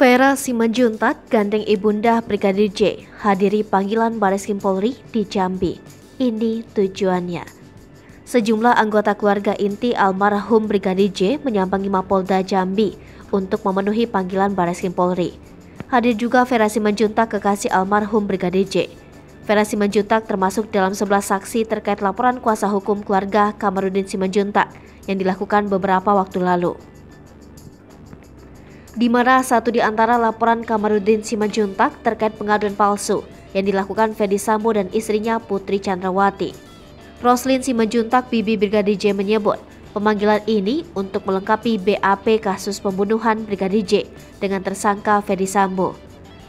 Vera Simanjuntak gandeng ibunda Brigadir J hadiri panggilan Bareskrim Polri di Jambi. Ini tujuannya. Sejumlah anggota keluarga inti almarhum Brigadir J menyambangi Mapolda Jambi untuk memenuhi panggilan Bareskrim Polri. Hadir juga Vera Simanjuntak, kekasih almarhum Brigadir J. Vera Simanjuntak termasuk dalam 11 saksi terkait laporan kuasa hukum keluarga Kamarudin Simanjuntak yang dilakukan beberapa waktu lalu, di mana satu di antara laporan Kamarudin Simanjuntak terkait pengaduan palsu yang dilakukan Ferdy Sambo dan istrinya Putri Chandrawati. Roslin Simanjuntak, bibi Brigadir J, menyebut pemanggilan ini untuk melengkapi BAP kasus pembunuhan Brigadir J dengan tersangka Ferdy Sambo,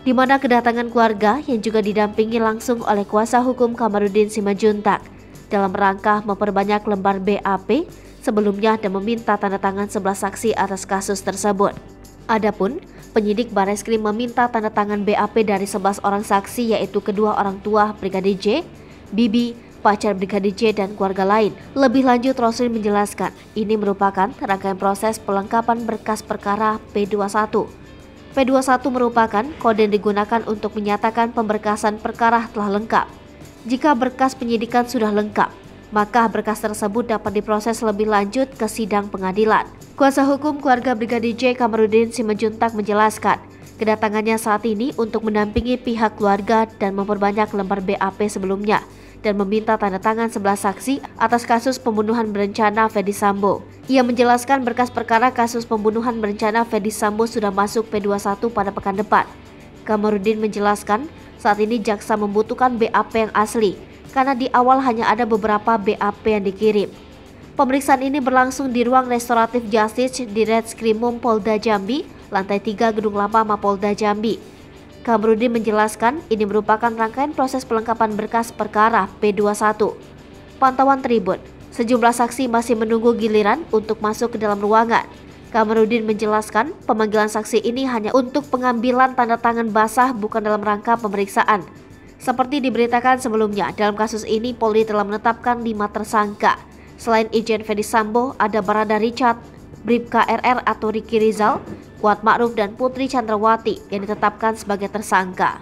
di mana kedatangan keluarga yang juga didampingi langsung oleh kuasa hukum Kamarudin Simanjuntak dalam rangka memperbanyak lembar BAP sebelumnya dan meminta tanda tangan 11 saksi atas kasus tersebut. Adapun penyidik Bareskrim meminta tanda tangan BAP dari 11 orang saksi, yaitu kedua orang tua Brigadir J, bibi, pacar Brigadir J, dan keluarga lain. Lebih lanjut, Roslin menjelaskan ini merupakan rangkaian proses pelengkapan berkas perkara P21. P21 merupakan kode yang digunakan untuk menyatakan pemberkasan perkara telah lengkap. Jika berkas penyidikan sudah lengkap, maka berkas tersebut dapat diproses lebih lanjut ke sidang pengadilan. Kuasa hukum keluarga Brigadir J, Kamarudin Simanjuntak, menjelaskan kedatangannya saat ini untuk mendampingi pihak keluarga dan memperbanyak lembar BAP sebelumnya dan meminta tanda tangan 11 saksi atas kasus pembunuhan berencana Ferdy Sambo. Ia menjelaskan berkas perkara kasus pembunuhan berencana Ferdy Sambo sudah masuk P21 pada pekan depan. Kamarudin menjelaskan saat ini jaksa membutuhkan BAP yang asli karena di awal hanya ada beberapa BAP yang dikirim. Pemeriksaan ini berlangsung di ruang restoratif Justice di Retskrimum Polda Jambi, lantai 3 Gedung Lama Mapolda Jambi. Kamarudin menjelaskan ini merupakan rangkaian proses pelengkapan berkas perkara P21. Pantauan Tribun, sejumlah saksi masih menunggu giliran untuk masuk ke dalam ruangan. Kamarudin menjelaskan pemanggilan saksi ini hanya untuk pengambilan tanda tangan basah, bukan dalam rangka pemeriksaan. Seperti diberitakan sebelumnya, dalam kasus ini Polri telah menetapkan 5 tersangka. Selain Irjen Ferdy Sambo, ada Barada Richard, Bribka RR atau Ricky Rizal, Kuat Ma'ruf, dan Putri Chandrawati yang ditetapkan sebagai tersangka.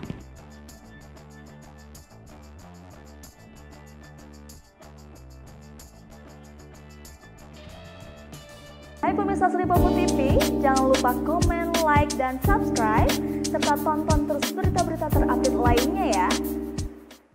Hai pemirsa Sri Popo TV, jangan lupa komen, like, dan subscribe, serta tonton terus berita-berita terupdate lainnya ya.